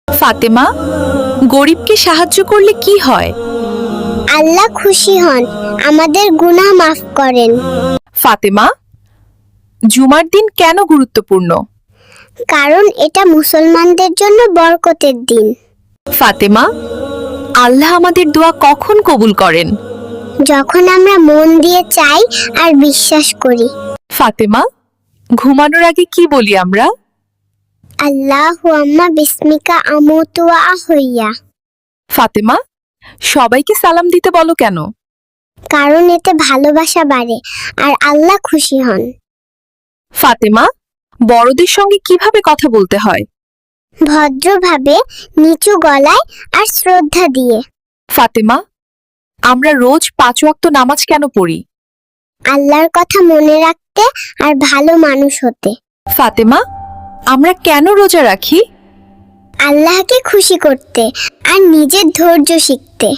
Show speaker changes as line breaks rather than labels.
ফাতেমা, গরিবকে সাহায্য করলে কি হয়?
আল্লাহ খুশি হন, আমাদের গুনাহ মাফ করেন।
ফাতেমা, জুমার দিন কেন গুরুত্বপূর্ণ?
কারণ এটা মুসলমানদের জন্য বরকতের দিন।
ফাতেমা, আল্লাহ আমাদের দোয়া কখন কবুল করেন?
যখন আমরা মন দিয়ে চাই আর বিশ্বাস করি।
ফাতেমা, ঘুমানোর আগে কি বলি আমরা?
আল্লাহু আম্মা বিসমিকা আমুতু ওয়া আহইয়া।
ফাতেমা, সবাইকে সালাম দিতে বলো কেন?
কারণ এতে ভালোবাসা বাড়ে আর আল্লাহ খুশি হন।
ফাতেমা, বড়দের সঙ্গে কিভাবে কথা বলতে হয়?
ভদ্রভাবে, নিচু গলায় আর শ্রদ্ধা দিয়ে।
ফাতেমা, আমরা রোজ 5 ওয়াক্ত নামাজ কেন পড়ি?
আল্লাহর কথা মনে রাখতে আর ভালো মানুষ হতে।
ফাতেমা, আমরা কেন রোজা রাখি?
আল্লাহকে খুশি করতে আর নিজের ধৈর্য শিখতে।